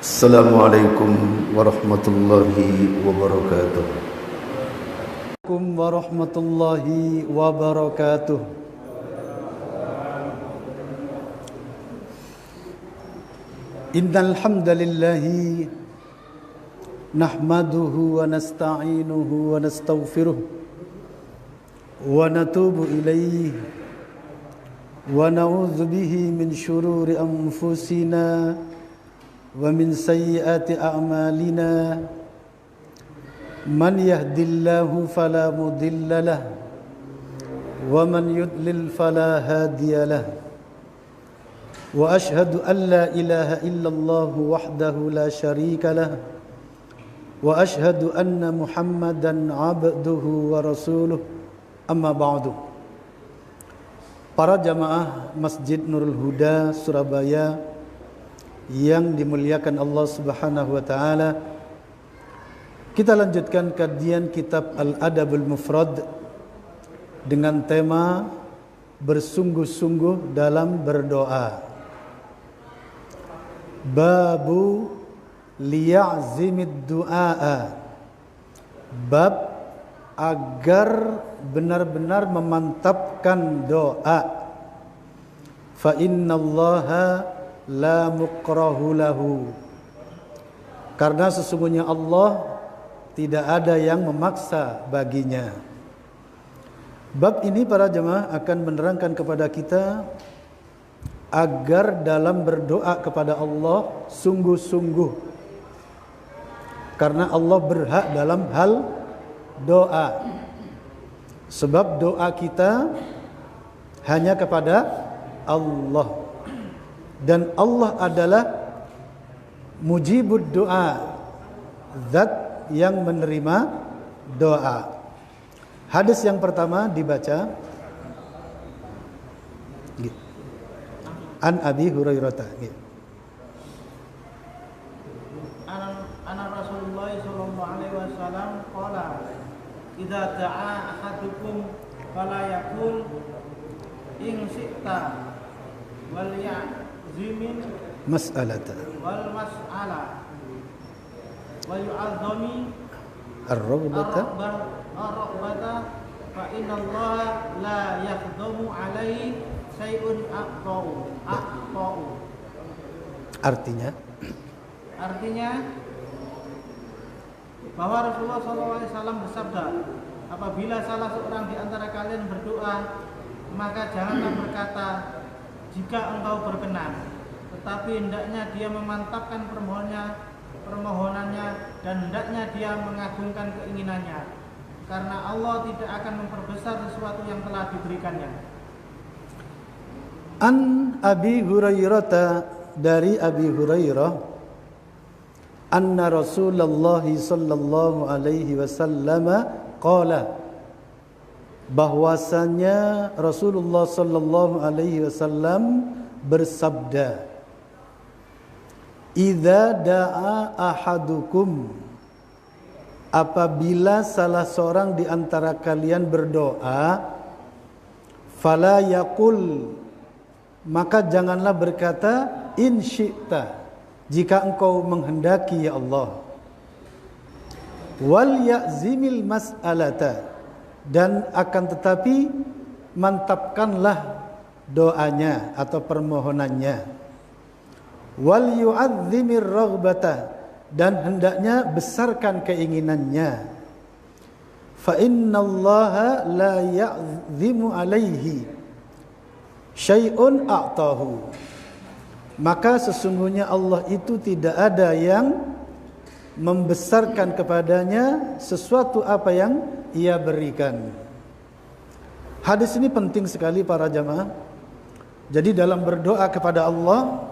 Assalamualaikum warahmatullahi wabarakatuh. Warahmatullahi wabarakatuh. Innal hamdalillahi nahmaduhu wa nasta'inuhu wa nastaghfiruh wa natubu ilaihi wa na'udzu bihi min shururi anfusina wa min sayyiati a'malina man yahdillahu fala mudilla lahu wa man yudlil fala hadiya lahu wa ashhadu an la ilaha illallah wahdahu la syarika lahu wa ashhadu anna muhammadan abduhu wa rasuluh amma ba'du. Para jamaah Masjid Nurul Huda Surabaya yang dimuliakan Allah Subhanahu wa taala, kita lanjutkan kajian kitab Al-Adabul Mufrad dengan tema bersungguh-sungguh dalam berdoa. Babu liya'zimid du'a. Bab agar benar-benar memantapkan doa. Fa innallaha la mukrahu lahu. Karena sesungguhnya Allah tidak ada yang memaksa baginya. Bab ini para jemaah akan menerangkan kepada kita agar dalam berdoa kepada Allah sungguh-sungguh. Karena Allah berhak dalam hal doa. Sebab doa kita hanya kepada Allah. Dan Allah adalah mujibud doa, zat yang menerima doa. Hadis yang pertama dibaca An Abi Hurairah. Ana Rasulullah sallallahu alaihi wasallam qala idza da'a ahadukum fala yaqul in syi'ta wal ya'zimin mas'alata wal mas'ala wa yu'azzami ar-raghbata fa inna Allah la yakhdamu alaihi syai'un aqta'u. Artinya bahwa Rasulullah SAW bersabda, apabila salah seorang di antara kalian berdoa, maka janganlah berkata, jika engkau berkenan, tetapi hendaknya dia memantapkan permohonannya dan hendaknya dia mengagungkan keinginannya, karena Allah tidak akan memperbesar sesuatu yang telah diberikannya. An Abi Hurairah, dari Abi Hurairah, anna Rasulullah sallallahu alaihi wasallam qala, bahwasanya Rasulullah sallallahu alaihi wasallam bersabda, idza da'a ahadukum, apabila salah seorang di antara kalian berdoa, fala yaqul, maka janganlah berkata in syi'ta, jika engkau menghendaki ya Allah, wal ya'zimil mas'alata, dan akan tetapi mantapkanlah doanya atau permohonannya, wal yu'azzimir raghbata, dan hendaknya besarkan keinginannya, fa innallaha la ya'zimu alaihi syai'un a'tahu, maka sesungguhnya Allah itu tidak ada yang membesarkan kepadanya sesuatu apa yang ia berikan. Hadis ini penting sekali para jamaah. Jadi dalam berdoa kepada Allah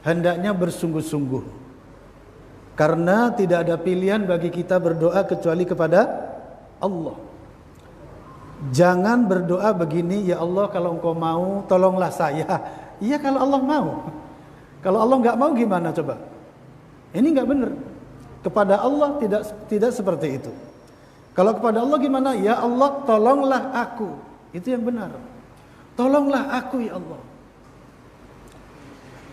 hendaknya bersungguh-sungguh, karena tidak ada pilihan bagi kita berdoa kecuali kepada Allah. Jangan berdoa begini, ya Allah kalau engkau mau tolonglah saya. Iya kalau Allah mau. Kalau Allah nggak mau gimana coba? Ini nggak benar. Kepada Allah tidak seperti itu. Kalau kepada Allah gimana? Ya Allah tolonglah aku. Itu yang benar. Tolonglah aku ya Allah.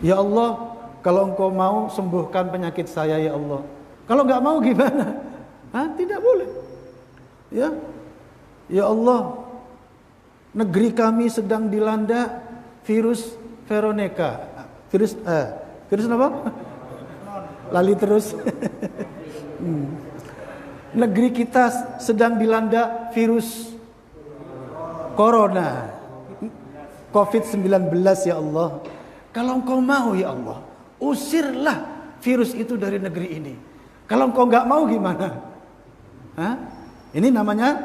Ya Allah, Kalau engkau mau sembuhkan penyakit saya ya Allah. Kalau nggak mau gimana? Tidak boleh. Ya, ya Allah, negeri kami sedang dilanda virus Veronica. Virus apa? Lali terus. Negeri kita sedang dilanda virus Corona, COVID-19 ya Allah. Kalau engkau mau ya Allah, usirlah virus itu dari negeri ini. Kalau engkau nggak mau gimana? Ini namanya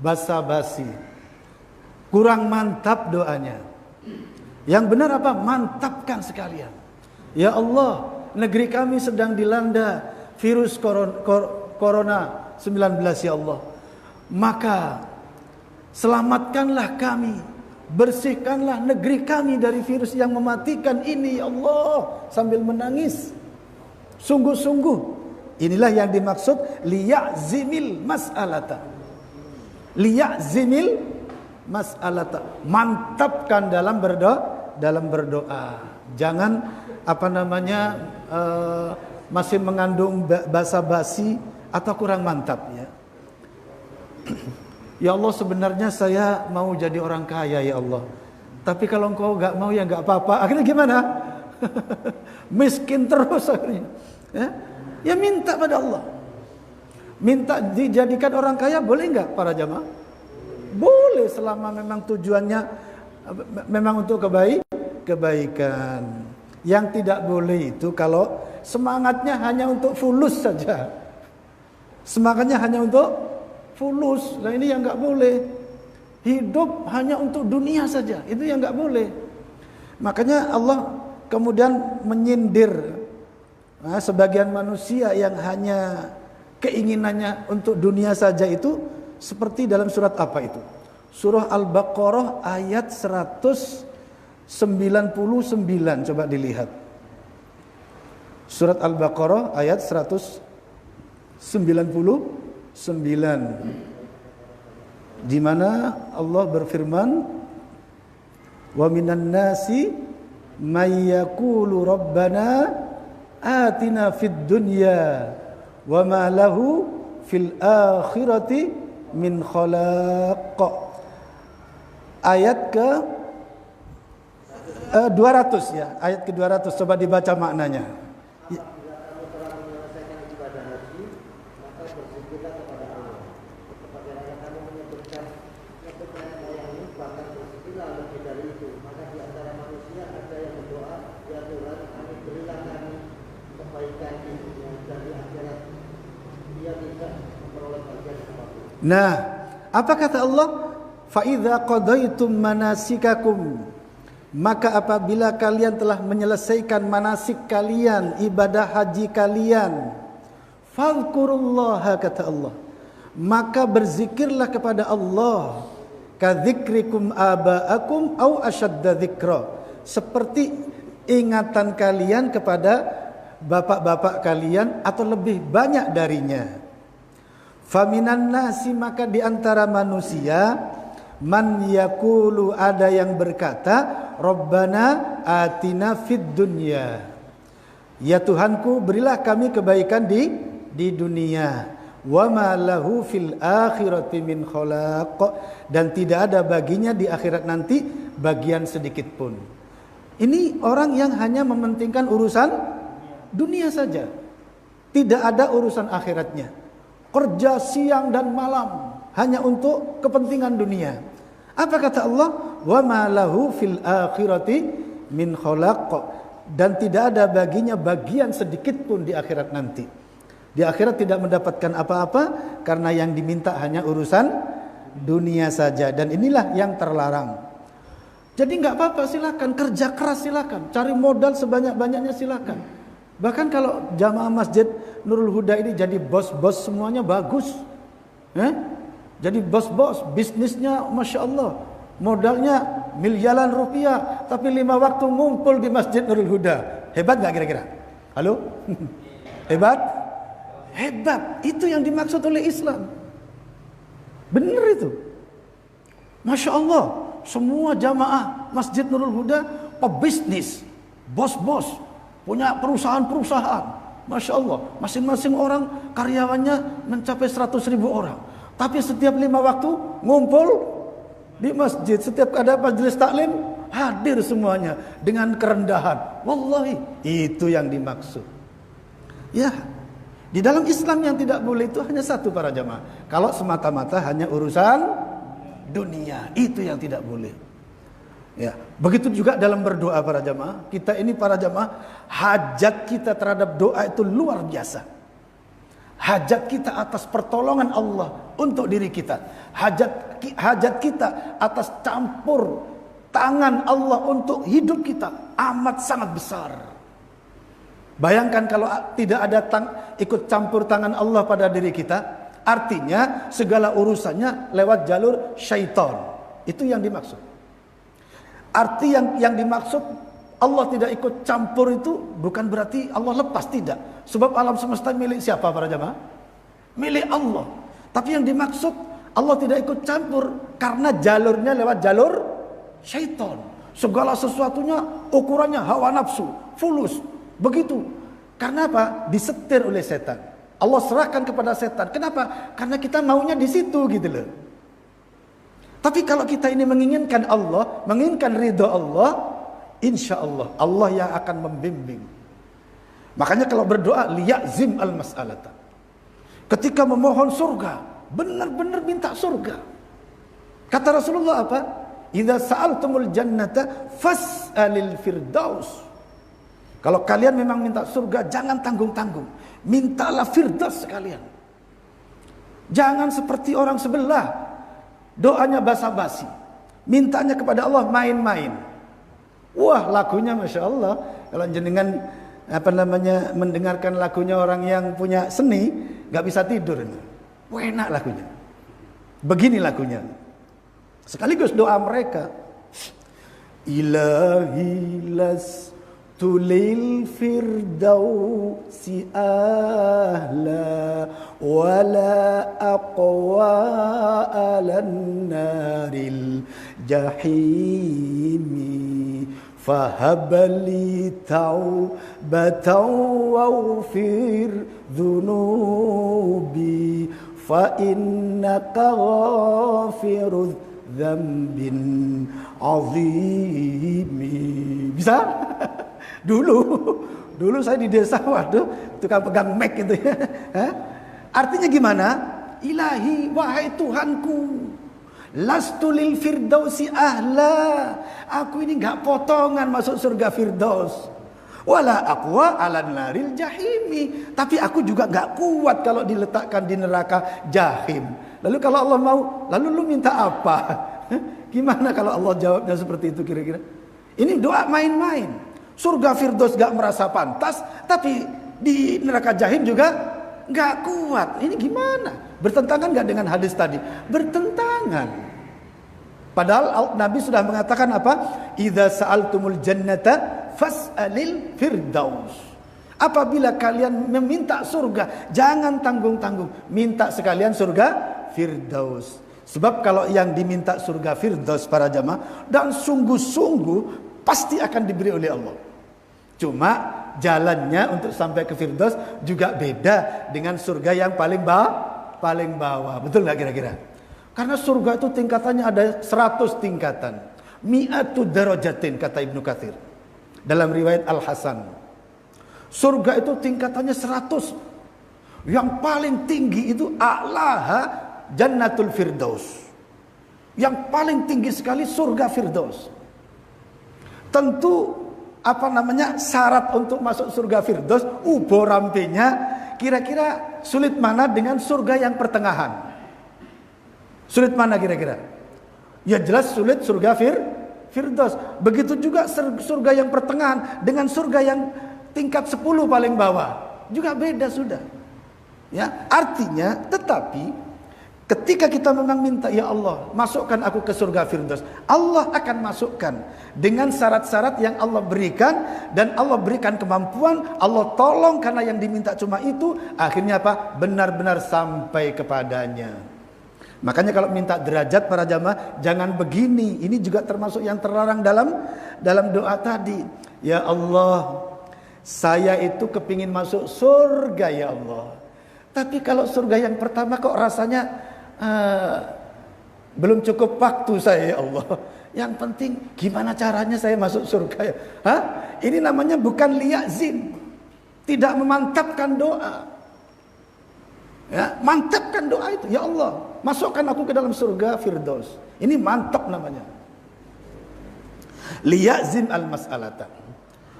basa-basi. Kurang mantap doanya. Yang benar apa? Mantapkan sekalian. Ya Allah, negeri kami sedang dilanda virus Corona 19 ya Allah. Maka selamatkanlah kami, bersihkanlah negeri kami dari virus yang mematikan ini ya Allah. Sambil menangis. Sungguh-sungguh inilah yang dimaksud liya'zimil mas'alata. Liya'zimil mas'alata. Mantapkan dalam berdoa. Jangan masih mengandung basa-basi atau kurang mantap ya. Ya Allah, sebenarnya saya mau jadi orang kaya ya Allah. Tapi kalau engkau enggak mau ya enggak apa-apa. Akhirnya gimana? Miskin terus akhirnya. Ya minta pada Allah. Minta dijadikan orang kaya boleh enggak para jamaah? Boleh selama memang tujuannya memang untuk kebaikan. Yang tidak boleh itu kalau semangatnya hanya untuk fulus saja. Semangatnya hanya untuk fulus. Nah ini yang enggak boleh. Hidup hanya untuk dunia saja. Itu yang enggak boleh. Makanya Allah kemudian menyindir sebagian manusia yang hanya keinginannya untuk dunia saja itu, seperti dalam surat apa itu? Surah Al-Baqarah ayat 199. Coba dilihat. Surat Al-Baqarah ayat 199, di mana Allah berfirman, wa minan nasi may yaqulu rabbana atina fid dunya wa ma lahu fil akhirati min khalaq. Ayat ke 200 ya, ayat ke 200, coba dibaca maknanya. Nah, apa kata Allah? Fa idza qadaitum manasikakum, maka apabila kalian telah menyelesaikan manasik kalian, ibadah haji kalian, fadhkurullaha, kata Allah, maka berzikirlah kepada Allah, kadzikrikum aba'akum au asyadda dzikra, seperti ingatan kalian kepada bapak-bapak kalian atau lebih banyak darinya. Faminan nasi, maka di antara manusia, man yaqulu, ada yang berkata, Rabbana atina fid dunya, ya Tuhanku berilah kami kebaikan di dunia, wa ma lahu fil akhirati min khalaq, dan tidak ada baginya di akhirat nanti bagian sedikit pun. Ini orang yang hanya mementingkan urusan dunia saja, tidak ada urusan akhiratnya. Kerja siang dan malam hanya untuk kepentingan dunia. Apa kata Allah? Wa ma lahu fil akhirati min khalaq, dan tidak ada baginya bagian sedikit pun di akhirat nanti. Di akhirat tidak mendapatkan apa-apa karena yang diminta hanya urusan dunia saja, dan inilah yang terlarang. Jadi enggak apa-apa, silakan kerja keras, silakan cari modal sebanyak-banyaknya, silakan. Bahkan kalau jamaah masjid Nurul Huda ini jadi bos-bos semuanya bagus, jadi bos-bos, bisnisnya Masya Allah, modalnya miliaran rupiah, tapi 5 waktu ngumpul di masjid Nurul Huda. Hebat gak kira-kira? Halo? Hebat? Hebat. Itu yang dimaksud oleh Islam. Benar itu. Masya Allah, semua jamaah masjid Nurul Huda pebisnis, bos-bos, punya perusahaan-perusahaan. Masya Allah, masing-masing orang karyawannya mencapai 100.000 orang. Tapi setiap 5 waktu ngumpul di masjid, setiap ada majelis taklim hadir semuanya dengan kerendahan. Wallahi, itu yang dimaksud. Ya, di dalam Islam yang tidak boleh itu hanya satu para jamaah. Kalau semata-mata hanya urusan dunia, itu yang tidak boleh. Ya, begitu juga dalam berdoa para jamaah. Kita ini para jamaah, hajat kita terhadap doa itu luar biasa. Hajat kita atas pertolongan Allah untuk diri kita. Hajat kita atas campur tangan Allah untuk hidup kita amat sangat besar. Bayangkan kalau tidak ada ikut campur tangan Allah pada diri kita, artinya segala urusannya lewat jalur syaitan. Itu yang dimaksud. Arti yang dimaksud Allah tidak ikut campur itu bukan berarti Allah lepas, tidak. Sebab alam semesta milik siapa para jamaah? Milik Allah. Tapi yang dimaksud Allah tidak ikut campur karena jalurnya lewat jalur syaitan. Segala sesuatunya ukurannya hawa nafsu, fulus. Begitu. Karena apa? Disetir oleh setan. Allah serahkan kepada setan. Kenapa? Karena kita maunya di situ gitu loh. Tapi kalau kita ini menginginkan Allah, menginginkan ridha Allah, insya Allah Allah yang akan membimbing. Makanya kalau berdoa liyazim al-mas'alata. Ketika memohon surga, benar-benar minta surga. Kata Rasulullah apa? Idza sa'altumul jannata fas'alil firdaus. Kalau kalian memang minta surga, jangan tanggung-tanggung. Mintalah firdaus sekalian. Jangan seperti orang sebelah. Doanya basa-basi. Mintanya kepada Allah main-main. Wah, lagunya Masya Allah. Kalau jenengan mendengarkan lagunya orang yang punya seni, gak bisa tidur. Wah, enak lagunya. Begini lagunya. Sekaligus doa mereka. Ilahi lastu lil firdausi ahla wala aqwa alan naril jahimi fahabali taubatan waghfir dhunubi fa innaka ghafirudz dzambin azimi. Bisa? Dulu saya di desa, waduh, tukang pegang mic itu ya. Artinya gimana? Ilahi, wahai Tuhanku, lastu lil firdausi ahla. Aku ini enggak potongan masuk surga firdaus. Wala aqwa alan naril jahimi. Tapi aku juga enggak kuat kalau diletakkan di neraka jahim. Lalu kalau Allah mau, lalu lu minta apa? Gimana kalau Allah jawabnya seperti itu kira-kira? Ini doa main-main. Surga firdaus gak merasa pantas, tapi di neraka jahim juga gak kuat. Ini gimana? Bertentangan gak dengan hadis tadi? Bertentangan. Padahal Nabi sudah mengatakan apa? Idza sa'altumul jannata fas'alil firdaus. Apabila kalian meminta surga, jangan tanggung-tanggung. Minta sekalian surga firdaus. Sebab kalau yang diminta surga firdaus para jamaah, dan sungguh-sungguh pasti akan diberi oleh Allah. Cuma jalannya untuk sampai ke firdaus juga beda dengan surga yang paling bawah. Betul nggak kira-kira? Karena surga itu tingkatannya ada 100 tingkatan. Mi'atu darajatin kata Ibnu Katsir. Dalam riwayat Al-Hasan. Surga itu tingkatannya 100. Yang paling tinggi itu a'laha Jannatul Firdaus. Yang paling tinggi sekali surga Firdaus. Tentu syarat untuk masuk surga Firdaus, ubo rampenya kira-kira sulit mana dengan surga yang pertengahan? Sulit mana kira-kira? Ya jelas sulit surga Firdaus. Begitu juga surga yang pertengahan dengan surga yang tingkat 10 paling bawah. Juga beda sudah. Ya, artinya tetapi ketika kita memang minta, ya Allah, masukkan aku ke surga Firdaus, Allah akan masukkan dengan syarat-syarat yang Allah berikan, dan Allah berikan kemampuan, Allah tolong karena yang diminta cuma itu, akhirnya apa? Benar-benar sampai kepadanya. Makanya kalau minta derajat para jamaah, jangan begini. Ini juga termasuk yang terlarang dalam doa tadi. Ya Allah, Saya itu kepingin masuk surga ya Allah. Tapi kalau surga yang pertama kok rasanya belum cukup waktu saya ya Allah. Yang penting gimana caranya saya masuk surga ya. Hah? Ini namanya bukan liyazim. Tidak memantapkan doa. Ya, mantapkan doa itu. Ya Allah, masukkan aku ke dalam surga Firdaus. Ini mantap namanya. Liyazim al-mas'alata.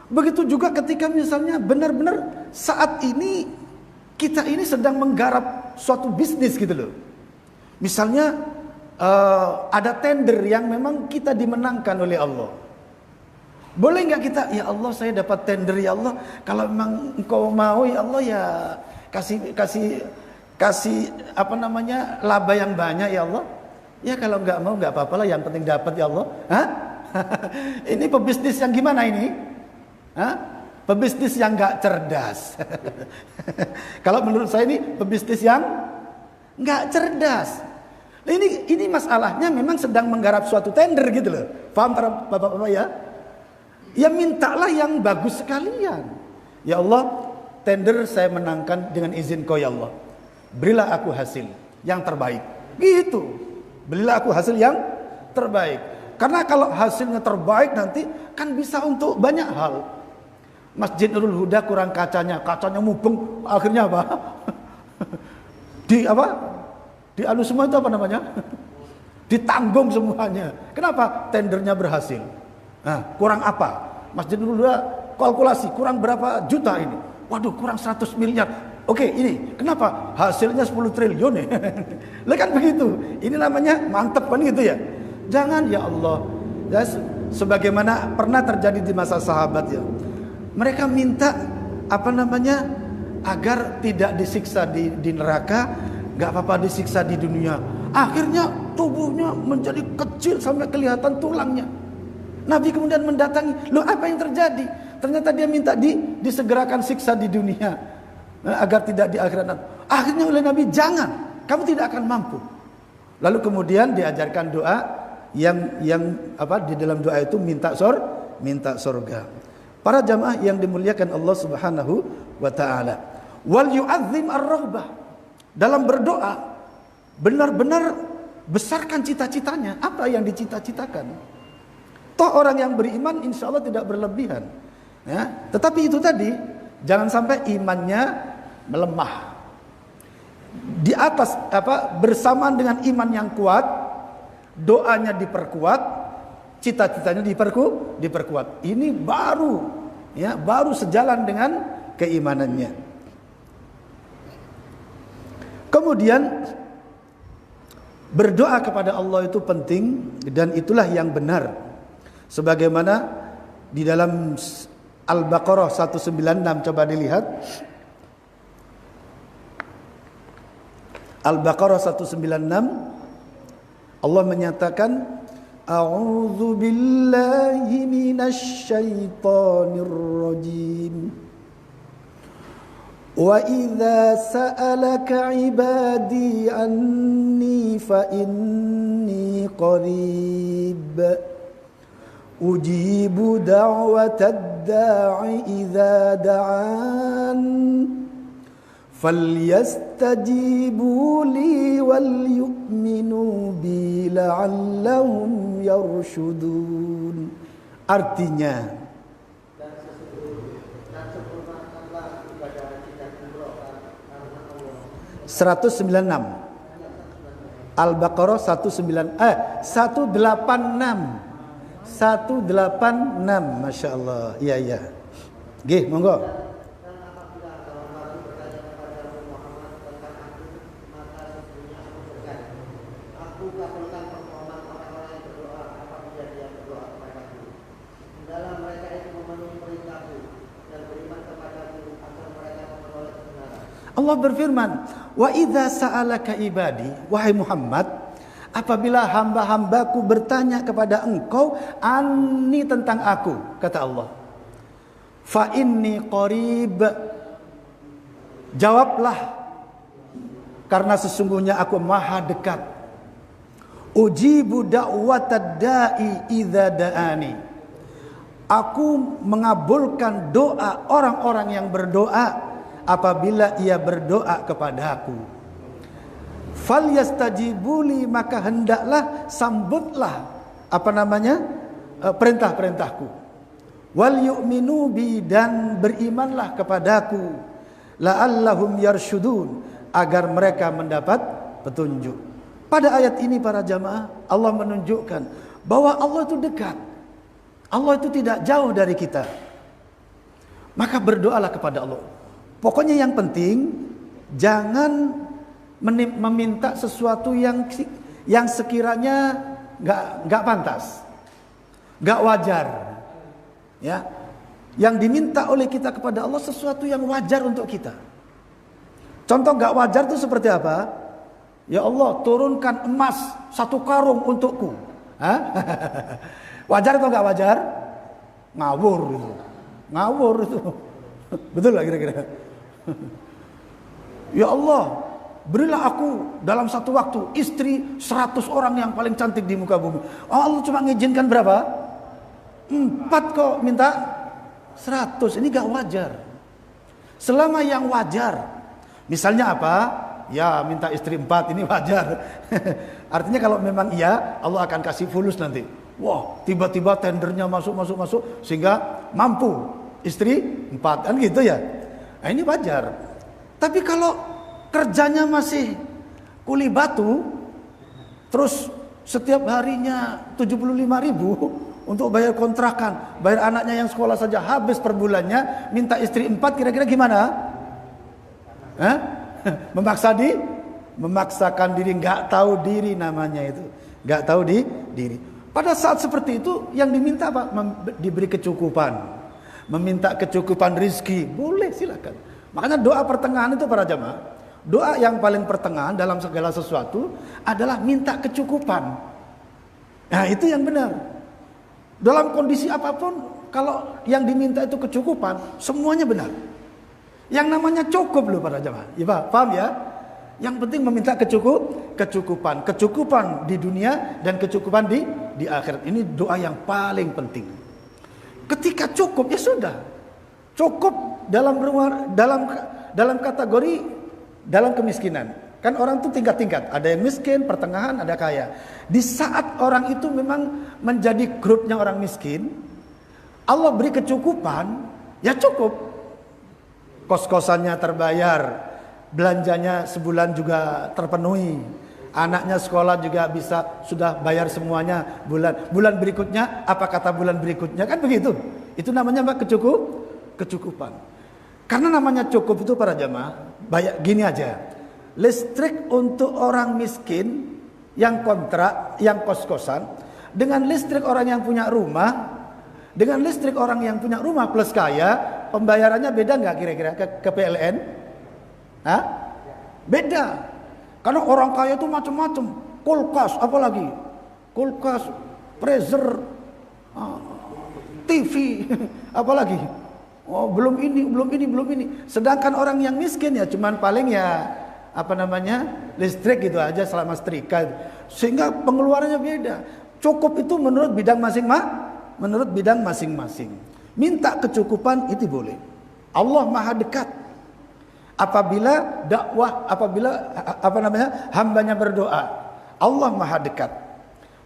Begitu juga ketika misalnya benar-benar saat ini kita ini sedang menggarap suatu bisnis gitu loh. Misalnya ada tender yang memang kita dimenangkan oleh Allah. Boleh nggak kita, ya Allah saya dapat tender ya Allah, kalau memang Engkau mau ya Allah ya kasih apa namanya laba yang banyak ya Allah. Ya kalau nggak mau nggak apa-apa lah, yang penting dapat ya Allah. Hah? Ini pebisnis yang gimana ini? Hah? Pebisnis yang nggak cerdas. Kalau menurut saya ini pebisnis yang nggak cerdas. Nah, ini masalahnya memang sedang menggarap suatu tender gitu loh. Paham para bapak-bapak ya? Ya mintalah yang bagus sekalian. Ya Allah, tender saya menangkan dengan izin Kau ya Allah. Berilah aku hasil yang terbaik. Gitu. Berilah aku hasil yang terbaik. Karena kalau hasilnya terbaik nanti kan bisa untuk banyak hal. Masjid Nurul Huda kurang kacanya mubeng, akhirnya apa? Di anu semua itu apa namanya? Ditanggung semuanya. Kenapa? Tendernya berhasil. Nah, kurang apa? Masjid Nurul Huda kalkulasi kurang berapa juta ini? Waduh, kurang 100 miliar. Oke, ini kenapa? Hasilnya 10 triliun ya. Lah kan begitu. Ini namanya mantep kan gitu ya. Jangan ya Allah. Ya, sebagaimana pernah terjadi di masa sahabat ya. Mereka minta apa namanya agar tidak disiksa di neraka, nggak apa-apa disiksa di dunia. Akhirnya tubuhnya menjadi kecil sampai kelihatan tulangnya. Nabi kemudian mendatangi, loh apa yang terjadi? Ternyata dia minta disegerakan siksa di dunia agar tidak di akhirat. Akhirnya oleh Nabi, jangan, kamu tidak akan mampu. Lalu kemudian diajarkan doa yang apa di dalam doa itu minta surga. Para jamaah yang dimuliakan Allah Subhanahu wa taala. Wal yu'azzim ar-raghbah. Dalam berdoa benar-benar besarkan cita-citanya, apa yang dicita-citakan. Toh orang yang beriman insya Allah tidak berlebihan. Ya, tetapi itu tadi jangan sampai imannya melemah. Di atas bersamaan dengan iman yang kuat, doanya diperkuat, cita-citanya diperkuat. Ini baru sejalan dengan keimanannya. Kemudian berdoa kepada Allah itu penting dan itulah yang benar. Sebagaimana di dalam Al-Baqarah 196, coba dilihat. Al-Baqarah 196 Allah menyatakan A'udzu billahi minasy syaithanir rajim. Wa idza sa'alaka 'ibadi anni fa inni qarib. Ujibu da'watad da'i idza da'an. Falyastajibu li wal yu'minu bi la'allahum yarshudun. Artinya Al-Baqarah 186 186 Masya Allah. Iya. Gih, monggo. Allah berfirman, wa idza sa'alaka ibadi, wahai Muhammad, apabila hamba-hambaku bertanya kepada engkau anni tentang aku, kata Allah, fa inni qarib, jawablah, karena sesungguhnya aku maha dekat. Ujibu da'watad da'i idza da'ani, Aku mengabulkan doa orang-orang yang berdoa apabila ia berdoa kepadaku. Falyastajibuli, maka hendaklah sambutlah perintah-perintahku. Wal yu'minu bi, dan berimanlah kepadaku. La'allahum yarsyudun, agar mereka mendapat petunjuk. Pada ayat ini para jamaah, Allah menunjukkan bahwa Allah itu dekat. Allah itu tidak jauh dari kita. Maka berdoalah kepada Allah. Pokoknya yang penting jangan meminta sesuatu yang sekiranya nggak pantas, nggak wajar. Ya, yang diminta oleh kita kepada Allah sesuatu yang wajar untuk kita. Contoh nggak wajar itu seperti apa? Ya Allah, turunkan emas 1 karung untukku. Hah? Wajar atau nggak wajar? Ngawur itu. Ngawur itu. Betul lah kira-kira. Ya Allah, berilah aku dalam satu waktu istri 100 orang yang paling cantik di muka bumi. Oh, Allah cuma ngizinkan berapa? 4 kok, minta 100. Ini gak wajar. Selama yang wajar, misalnya apa? Ya, minta istri 4, ini wajar. Artinya kalau memang iya, Allah akan kasih fulus nanti. Wah, tiba-tiba tendernya masuk sehingga mampu istri 4, kan gitu ya. Nah, ini wajar. Tapi kalau kerjanya masih kuli batu, terus setiap harinya 75.000 untuk bayar kontrakan, bayar anaknya yang sekolah saja habis per bulannya, minta istri 4, kira-kira gimana? Hah? Memaksakan diri, nggak tahu diri namanya itu, nggak tahu diri. Pada saat seperti itu yang diminta apa? Diberi kecukupan, meminta kecukupan rizki, boleh, silakan. Makanya doa pertengahan itu para jamaah, doa yang paling pertengahan dalam segala sesuatu adalah minta kecukupan. Nah, itu yang benar. Dalam kondisi apapun, kalau yang diminta itu kecukupan, semuanya benar. Yang namanya cukup loh para jamaah. Ya, paham ya? Yang penting meminta kecukupan di dunia dan kecukupan di akhirat. Ini doa yang paling penting. Ketika cukup, ya sudah. Cukup dalam kategori dalam kemiskinan. Kan orang itu tingkat-tingkat. Ada yang miskin, pertengahan, ada kaya. Di saat orang itu memang menjadi grupnya orang miskin, Allah beri kecukupan, ya cukup. Kos-kosannya terbayar, belanjanya sebulan juga terpenuhi, anaknya sekolah juga sudah bayar semuanya bulan berikutnya, apa kata bulan berikutnya, kan begitu. Itu namanya apa? Kecukupan. Karena namanya cukup itu para jamaah, gini aja. Listrik untuk orang miskin yang kontrak, yang kos-kosan, dengan listrik orang yang punya rumah, dengan listrik orang yang punya rumah plus kaya, pembayarannya beda nggak kira-kira ke PLN? Hah? Beda. Karena orang kaya itu macam-macam. Kulkas, apalagi? Kulkas, freezer, TV, apalagi? Oh, belum ini. Sedangkan orang yang miskin ya cuman paling ya listrik gitu aja selama setrika. Sehingga pengeluarannya beda. Cukup itu menurut bidang masing-masing. Minta kecukupan itu boleh. Allah Maha dekat. Apabila hambanya berdoa, Allah Maha dekat.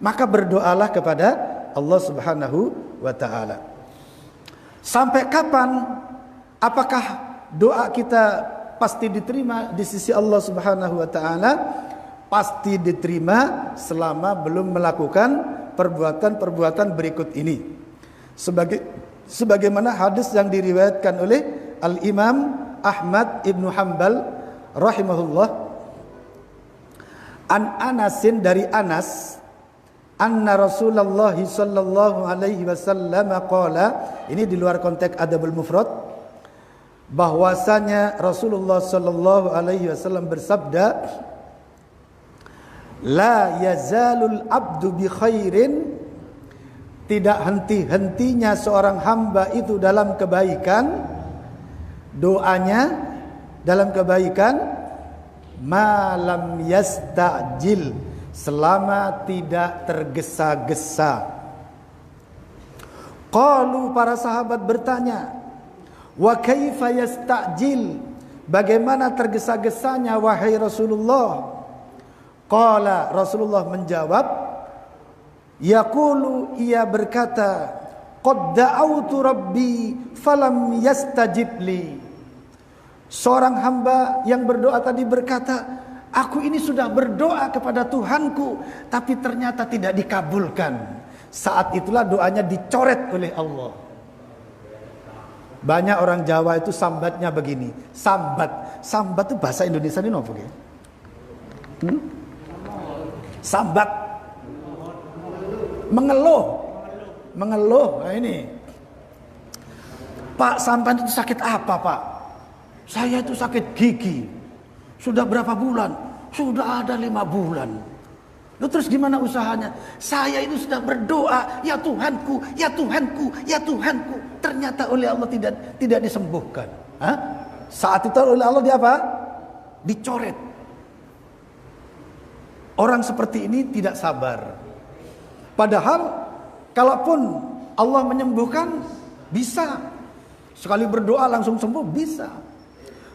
Maka berdoalah kepada Allah Subhanahu wa taala. Sampai kapan? Apakah doa kita pasti diterima di sisi Allah Subhanahu wa taala? Pasti diterima selama belum melakukan perbuatan-perbuatan berikut ini. Sebagaimana hadis yang diriwayatkan oleh Al-Imam Ahmad Ibn Hanbal rahimahullah, an Anasin, dari Anas, anna Rasulullah sallallahu alaihi wasallam qala, ini di luar konteks Adabul Mufrad, bahwasanya Rasulullah sallallahu alaihi wasallam bersabda, la yazalul abdu bi khairin, tidak henti-hentinya seorang hamba itu dalam kebaikan, doanya dalam kebaikan, malam yasta'jil, selama tidak tergesa-gesa. Qalu, para sahabat bertanya, wa kaifa yasta'jil, bagaimana tergesa-gesanya wahai Rasulullah? Qala, Rasulullah menjawab, yaqulu, ia berkata, qad da'autu rabbi falam yastajib li. Seorang hamba yang berdoa tadi berkata, aku ini sudah berdoa kepada Tuhanku, tapi ternyata tidak dikabulkan. Saat itulah doanya dicoret oleh Allah. Banyak orang Jawa itu sambatnya begini. Sambat itu bahasa Indonesia ini apa ya? Sambat, mengeluh. Nah ini, Pak, sampean itu sakit apa, Pak? Saya itu sakit gigi. Sudah berapa bulan? Sudah ada 5 bulan. Lalu terus gimana usahanya? Saya itu sudah berdoa, ya Tuhanku, ya Tuhanku, ya Tuhanku. Ternyata oleh Allah tidak disembuhkan. Hah? Saat itu oleh Allah dia apa? Dicoret. Orang seperti ini tidak sabar. Padahal kalaupun Allah menyembuhkan, bisa. Sekali berdoa langsung sembuh, bisa.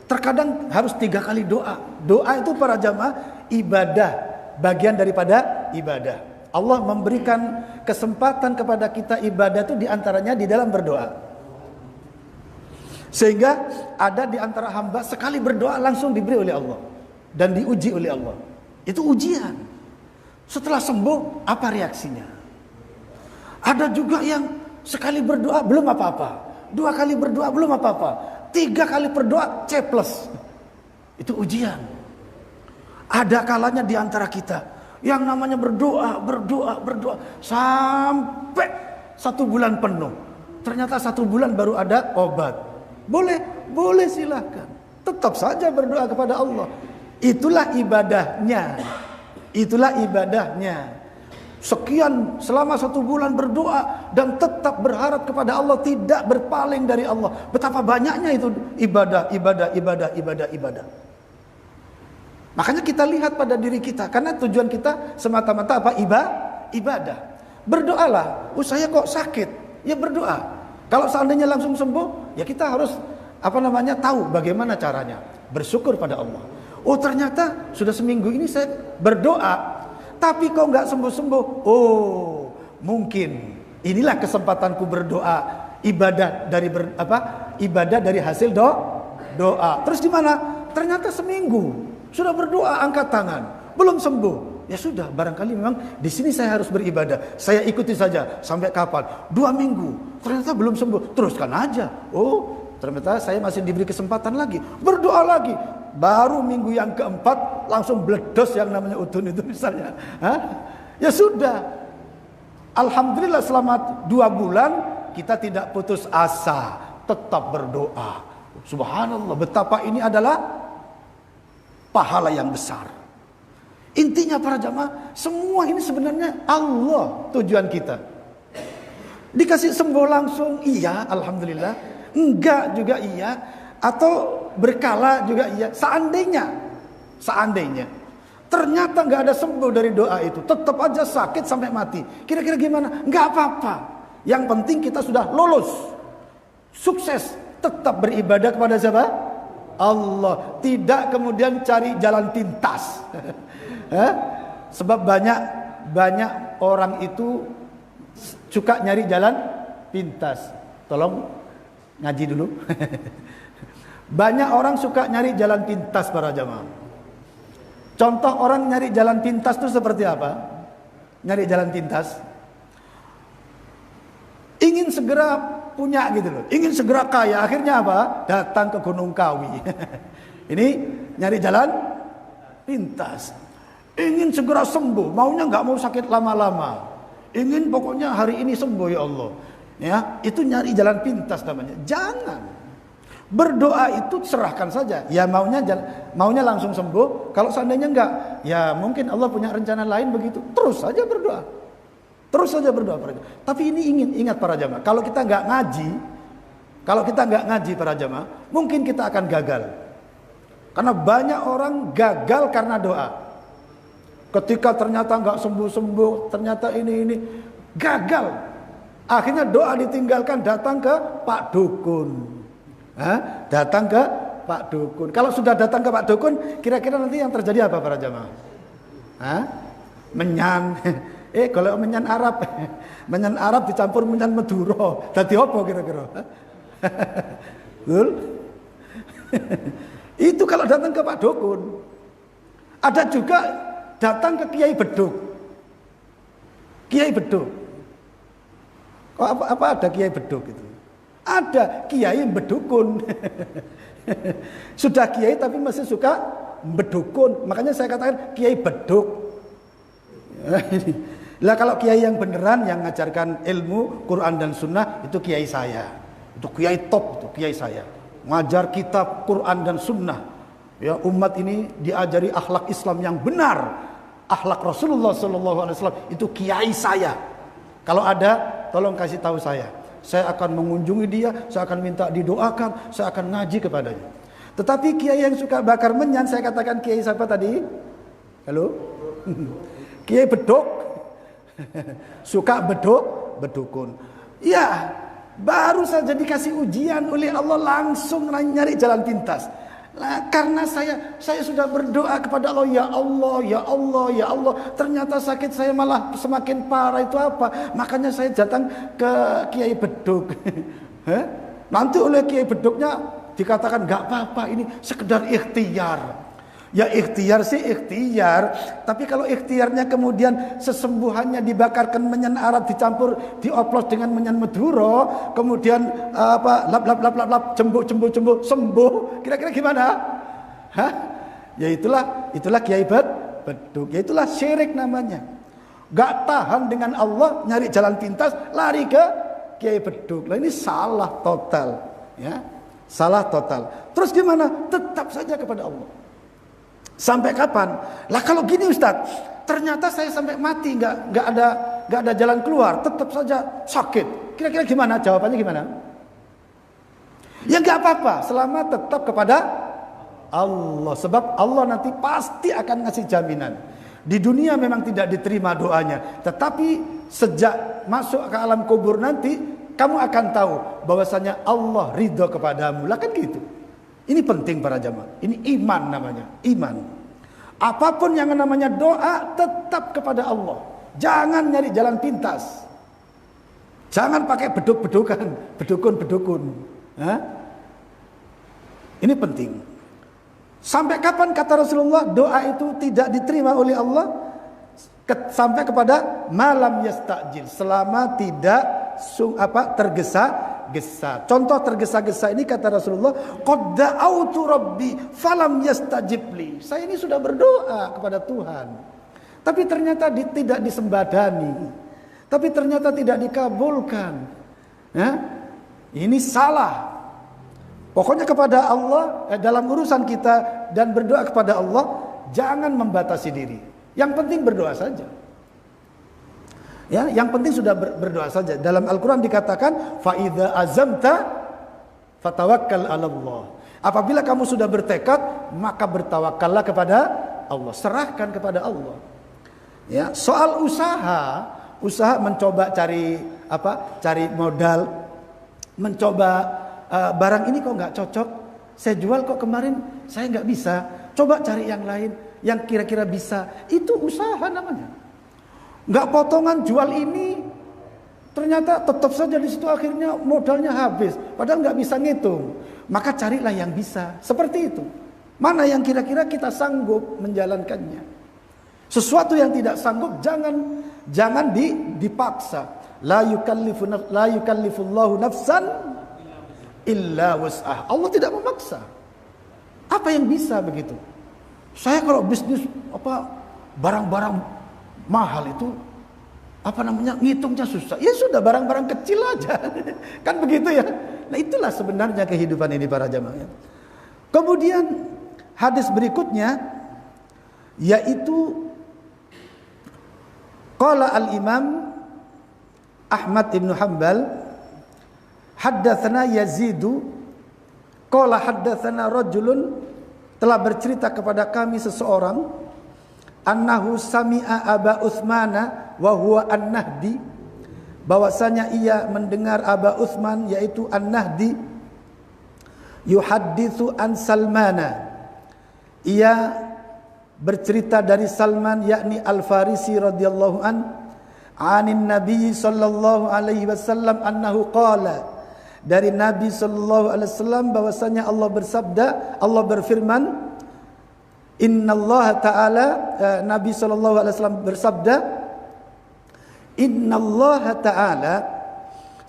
Terkadang harus 3 kali doa. Doa itu para jamaah ibadah, bagian daripada ibadah. Allah memberikan kesempatan kepada kita ibadah itu diantaranya di dalam berdoa. Sehingga ada di antara hamba sekali berdoa langsung diberi oleh Allah dan diuji oleh Allah. Itu ujian. Setelah sembuh, apa reaksinya? Ada juga yang sekali berdoa belum apa-apa, 2 kali berdoa belum apa-apa, 3 kali berdoa C+. Itu ujian. Ada kalanya di antara kita yang namanya berdoa sampai 1 bulan penuh. Ternyata 1 bulan baru ada obat. Boleh silahkan. Tetap saja berdoa kepada Allah. Itulah ibadahnya. Sekian selama 1 bulan berdoa dan tetap berharap kepada Allah, tidak berpaling dari Allah. Betapa banyaknya itu ibadah. Makanya kita lihat pada diri kita, karena tujuan kita semata-mata apa? Ibadah. Berdoalah. Saya kok sakit, ya berdoa. Kalau seandainya langsung sembuh, ya kita harus tahu bagaimana caranya. Bersyukur pada Allah. Oh, ternyata sudah seminggu ini saya berdoa, tapi kok nggak sembuh-sembuh. Oh, mungkin inilah kesempatanku berdoa, ibadah dari hasil doa. Terus di mana? Ternyata seminggu sudah berdoa, angkat tangan, belum sembuh. Ya sudah, barangkali memang di sini saya harus beribadah. Saya ikuti saja sampai kapan? 2 minggu, ternyata belum sembuh. Teruskan aja. Oh, ternyata saya masih diberi kesempatan lagi, berdoa lagi. Baru minggu yang keempat langsung bledos yang namanya udun itu misalnya. Ya sudah. Alhamdulillah selama 2 bulan kita tidak putus asa, tetap berdoa. Subhanallah, betapa ini adalah pahala yang besar. Intinya para jamaah, semua ini sebenarnya Allah tujuan kita. Dikasih sembuh langsung, iya, alhamdulillah. Enggak juga iya, atau berkala juga iya. Seandainya ternyata nggak ada sembuh dari doa itu, tetap aja sakit sampai mati, kira-kira gimana? Nggak apa-apa. Yang penting kita sudah lolos, sukses, tetap beribadah kepada siapa? Allah. Tidak kemudian cari jalan pintas. Sebab banyak orang itu suka nyari jalan pintas. Tolong ngaji dulu. Banyak orang suka nyari jalan pintas para jamaah. Contoh orang nyari jalan pintas itu seperti apa? Nyari jalan pintas, ingin segera punya gitu loh, ingin segera kaya. Akhirnya apa? Datang ke Gunung Kawi. Ini nyari jalan pintas. Ingin segera sembuh, maunya nggak mau sakit lama-lama. Ingin pokoknya hari ini sembuh ya Allah. Ya, itu nyari jalan pintas namanya. Jangan. Berdoa itu serahkan saja. Ya maunya langsung sembuh. Kalau seandainya enggak, ya mungkin Allah punya rencana lain begitu. Terus saja berdoa. Tapi ini ingat para jamaah, kalau kita enggak ngaji para jamaah, mungkin kita akan gagal. Karena banyak orang gagal karena doa. Ketika ternyata enggak sembuh-sembuh, ternyata ini gagal. Akhirnya doa ditinggalkan, datang ke Pak Dukun. Datang ke Pak Dukun. Kalau sudah datang ke Pak Dukun, kira-kira nanti yang terjadi apa para jamaah? Menyan. Kalau menyan Arab, menyan Arab dicampur menyan Madura, dadi apa kira-kira? Betul? Itu kalau datang ke Pak Dukun. Ada juga datang ke Kiai Beduk. Kiai Beduk. Apa ada Kiai Beduk itu? Ada Kiai Bedukun. Sudah Kiai tapi masih suka bedukun. Makanya saya katakan Kiai Beduk. Lah kalau Kiai yang beneran yang ngajarkan ilmu Quran dan Sunnah itu Kiai saya. Itu Kiai top, itu Kiai saya. Ngajar kitab Quran dan Sunnah. Ya, umat ini diajari akhlak Islam yang benar. Akhlak Rasulullah SAW itu Kiai saya. Kalau ada, tolong kasih tahu saya. Saya akan mengunjungi dia, saya akan minta didoakan, saya akan ngaji kepadanya. Tetapi kiai yang suka bakar menyan, saya katakan kiai siapa tadi? Halo? Kiai Beduk. Suka bedukun. Ya, baru saja dikasih ujian oleh Allah langsung nyari jalan pintas. Nah, karena saya sudah berdoa kepada Allah, ya Allah, ya Allah, ya Allah. Ternyata sakit saya malah semakin parah, itu apa? Makanya saya datang ke Kiai Beduk. Nanti oleh Kiai Beduknya dikatakan nggak apa-apa, ini sekedar ikhtiar. Ya ikhtiar sih ikhtiar, tapi kalau ikhtiarnya kemudian sesembuhannya dibakarkan menyan Arab dicampur dioplos dengan menyan Madura, kemudian lap cembuh sembuh, kira-kira gimana? Ya itulah Kiai Beduk, ya itulah syirik namanya. Gak tahan dengan Allah, nyari jalan pintas, lari ke Kiai Beduk. Lah ini salah total, ya. Salah total. Terus gimana? Tetap saja kepada Allah. Sampai kapan? Lah kalau gini Ustaz, ternyata saya sampai mati nggak ada jalan keluar, tetap saja sakit. Kira-kira gimana? Jawabannya gimana? Ya nggak apa-apa, selama tetap kepada Allah. Sebab Allah nanti pasti akan ngasih jaminan. Di dunia memang tidak diterima doanya, tetapi sejak masuk ke alam kubur nanti kamu akan tahu bahwasanya Allah ridho kepadamu. Lah kan gitu. Ini penting para jamaah. Ini iman namanya, iman. Apapun yang namanya doa tetap kepada Allah. Jangan nyari jalan pintas. Jangan pakai bedukun. Ini penting. Sampai kapan kata Rasulullah doa itu tidak diterima oleh Allah? Sampai kepada malam yastajil, selama tidak tergesa-gesa. Contoh tergesa-gesa ini kata Rasulullah, qad da'autu rabbi falam yastajib li. Saya ini sudah berdoa kepada Tuhan, tapi ternyata tidak disembadani, tapi ternyata tidak dikabulkan. Ini salah. Pokoknya kepada Allah, dalam urusan kita dan berdoa kepada Allah, jangan membatasi diri. Yang penting berdoa saja. Ya, yang penting sudah berdoa saja. Dalam Al-Quran dikatakan, fa idza azamta fatawakkal 'ala Allah. Apabila kamu sudah bertekad, maka bertawakallah kepada Allah. Serahkan kepada Allah. Ya, soal usaha mencoba cari modal, mencoba barang ini kok nggak cocok, saya jual kok kemarin saya nggak bisa. Coba cari yang lain yang kira-kira bisa. Itu usaha namanya. Nggak potongan jual ini, ternyata tetap saja di situ akhirnya modalnya habis. Padahal nggak bisa ngitung. Maka carilah yang bisa. Seperti itu. Mana yang kira-kira kita sanggup menjalankannya. Sesuatu yang tidak sanggup jangan dipaksa. La yukallifullahu nafsan illa wus'ah. Allah tidak memaksa. Apa yang bisa begitu? Saya kalau bisnis barang-barang mahal itu ngitungnya susah. Ya sudah, barang-barang kecil aja. Kan begitu ya. Nah itulah sebenarnya kehidupan ini para jamaah. Kemudian hadis berikutnya yaitu qala al-Imam Ahmad ibn Hanbal haddatsana Yazidu qala haddatsana rajulun, telah bercerita kepada kami seseorang, annahu sami'a Aba Utsmana wa huwa an-Nahdi, bahwasanya ia mendengar Aba Utsman yaitu An-Nahdi yuhadditsu an Salmana, ia bercerita dari Salman yakni Al-Farisi radhiyallahu anin Nabi sallallahu alaihi wasallam annahu qala, dari Nabi sallallahu alaihi wasallam bahwasanya Allah bersabda, Allah berfirman, innallaha ta'ala, Nabi sallallahu alaihi wasallam bersabda, innallaha ta'ala,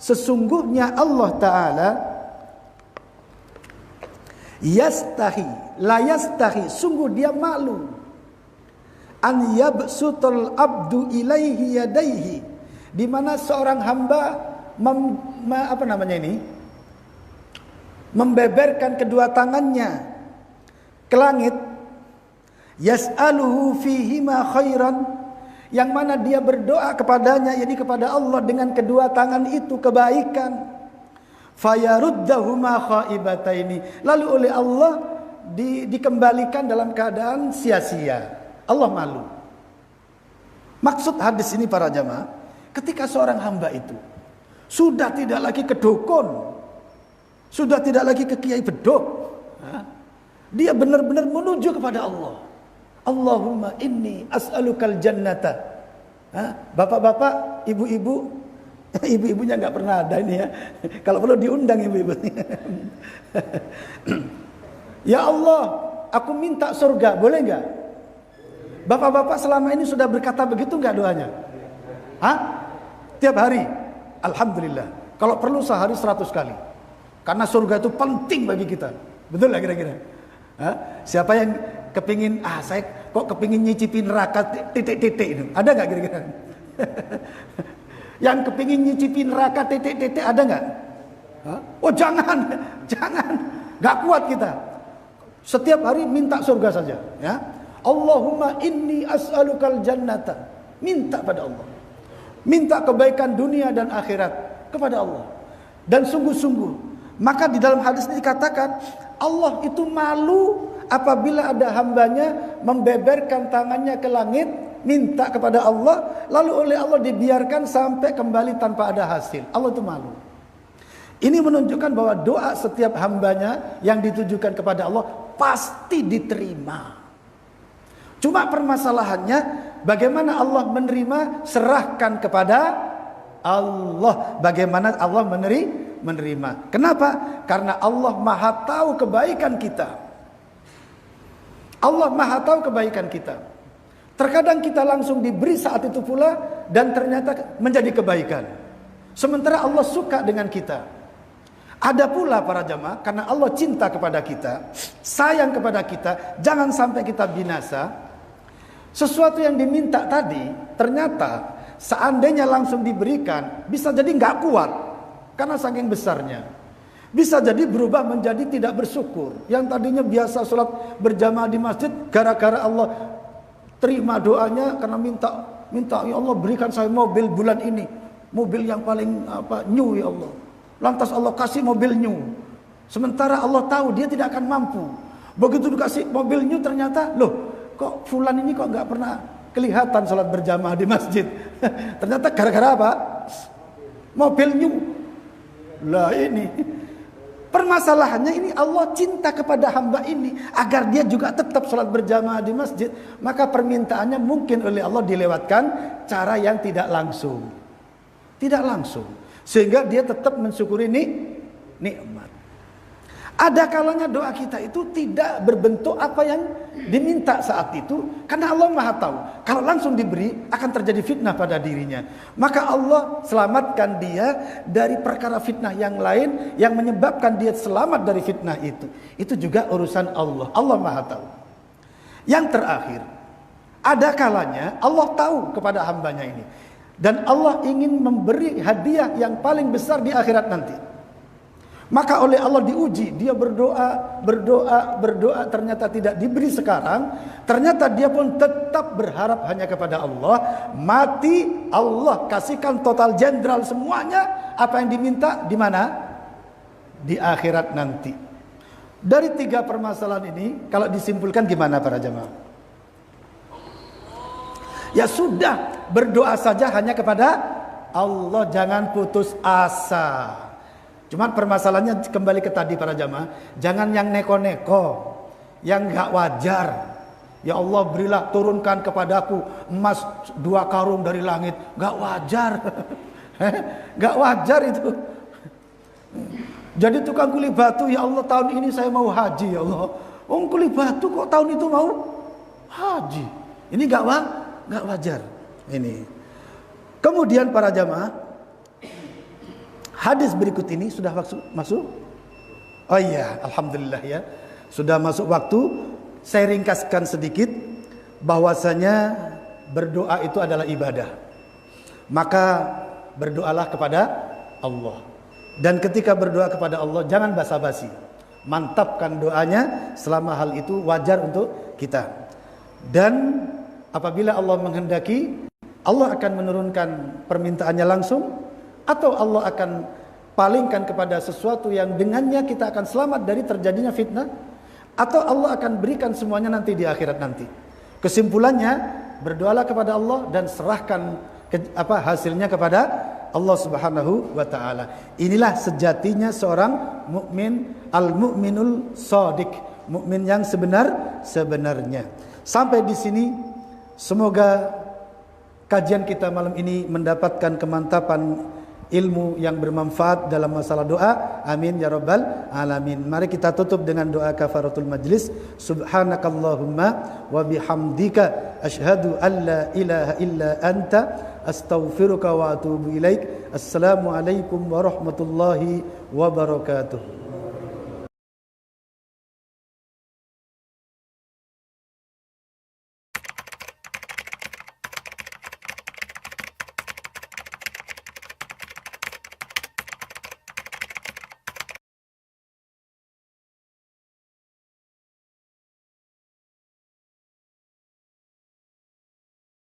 sesungguhnya Allah taala, yastahi, la yastahi, sungguh dia malu, an yabsutul abdu ilaihi yadaihi, di mana seorang hamba membeberkan kedua tangannya ke langit, yas'aluhu fihima khairan, yang mana dia berdoa kepadanya, yakni kepada Allah dengan kedua tangan itu kebaikan, fayaruddahuma khaibataini, lalu oleh Allah dikembalikan dalam keadaan sia-sia. Allah malu. Maksud hadis ini para jamaah, ketika seorang hamba itu sudah tidak lagi ke dukun, sudah tidak lagi ke kiai bedok, dia benar-benar menuju kepada Allah. Allahumma inni as'alukal jannata. Bapak-bapak, ibu-ibu, ibu-ibunya nggak pernah ada ini ya. Kalau perlu diundang ibu-ibu. Ya Allah, aku minta surga, boleh nggak? Bapak-bapak selama ini sudah berkata begitu nggak doanya? Tiap hari? Alhamdulillah. Kalau perlu sehari 100 kali. Karena surga itu penting bagi kita. Betul lah kira-kira? Siapa yang kepingin, saya kok kepingin nyicipin neraka titik-titik itu? Ada nggak kira-kira? Yang kepingin nyicipin neraka titik-titik ada nggak? Oh jangan, nggak kuat kita. Setiap hari minta surga saja, ya. Allahumma inni as'alukal jannata, minta pada Allah, minta kebaikan dunia dan akhirat kepada Allah, dan sungguh-sungguh. Maka di dalam hadis ini dikatakan Allah itu malu apabila ada hambanya membeberkan tangannya ke langit minta kepada Allah, lalu oleh Allah dibiarkan sampai kembali tanpa ada hasil. Allah itu malu. Ini menunjukkan bahwa doa setiap hambanya yang ditujukan kepada Allah pasti diterima. Cuma permasalahannya bagaimana Allah menerima, serahkan kepada Allah. Bagaimana Allah menerima. Kenapa? Karena Allah Maha tahu kebaikan kita. Allah Maha tahu kebaikan kita. Terkadang kita langsung diberi saat itu pula dan ternyata menjadi kebaikan. Sementara Allah suka dengan kita. Ada pula para jamaah, karena Allah cinta kepada kita, sayang kepada kita, jangan sampai kita binasa. Sesuatu yang diminta tadi ternyata seandainya langsung diberikan bisa jadi nggak kuat karena saking besarnya. Bisa jadi berubah menjadi tidak bersyukur. Yang tadinya biasa sholat berjamaah di masjid, gara-gara Allah terima doanya karena minta ya Allah berikan saya mobil bulan ini, mobil yang paling new ya Allah. Lantas Allah kasih mobil new. Sementara Allah tahu dia tidak akan mampu. Begitu dikasih mobil new ternyata loh, kok fulan ini kok nggak pernah kelihatan sholat berjamaah di masjid. Ternyata gara-gara apa? Mobil new. Lah ini permasalahannya, ini Allah cinta kepada hamba ini agar dia juga tetap sholat berjamaah di masjid. Maka permintaannya mungkin oleh Allah dilewatkan cara yang tidak langsung. Tidak langsung. Sehingga dia tetap mensyukuri nikmat. Ada kalanya doa kita itu tidak berbentuk apa yang diminta saat itu, karena Allah Maha tahu. Kalau langsung diberi akan terjadi fitnah pada dirinya. Maka Allah selamatkan dia dari perkara fitnah yang lain yang menyebabkan dia selamat dari fitnah itu. Itu juga urusan Allah. Allah Maha tahu. Yang terakhir, ada kalanya Allah tahu kepada hambanya ini, dan Allah ingin memberi hadiah yang paling besar di akhirat nanti. Maka oleh Allah diuji, dia berdoa, ternyata tidak diberi sekarang. Ternyata dia pun tetap berharap hanya kepada Allah. Mati, Allah kasihkan total jenderal semuanya. Apa yang diminta, di mana? Di akhirat nanti. Dari 3 permasalahan ini, kalau disimpulkan gimana para jemaah? Ya sudah, berdoa saja hanya kepada Allah jangan putus asa. Cuman permasalahannya kembali ke tadi para jamaah, jangan yang neko-neko, yang gak wajar. Ya Allah, berilah turunkan kepadaku emas 2 karung dari langit. Gak wajar. Gak wajar itu. Jadi tukang kuli batu, ya Allah tahun ini saya mau haji ya Allah. Kuli batu kok tahun itu mau haji. Ini gak wajar. Ini. Kemudian para jamaah, hadis berikut ini sudah masuk? Oh iya, alhamdulillah ya. Sudah masuk waktu. Saya ringkaskan sedikit bahwasanya berdoa itu adalah ibadah. Maka berdoalah kepada Allah. Dan ketika berdoa kepada Allah jangan basa-basi. Mantapkan doanya selama hal itu wajar untuk kita. Dan apabila Allah menghendaki, Allah akan menurunkan permintaannya langsung, atau Allah akan palingkan kepada sesuatu yang dengannya kita akan selamat dari terjadinya fitnah, atau Allah akan berikan semuanya nanti di akhirat nanti. Kesimpulannya, berdoalah kepada Allah dan serahkan hasilnya kepada Allah Subhanahu wa taala. Inilah sejatinya seorang mukmin, al-mu'minul shadiq, mukmin yang sebenarnya. Sampai di sini semoga kajian kita malam ini mendapatkan kemantapan ilmu yang bermanfaat dalam masalah doa. Amin ya rabbal alamin. Mari kita tutup dengan doa kafaratul majlis. Subhanakallahumma wa bihamdika asyhadu an la ilaha illa anta astaghfiruka wa atubu ilaik. Assalamualaikum warahmatullahi wabarakatuh.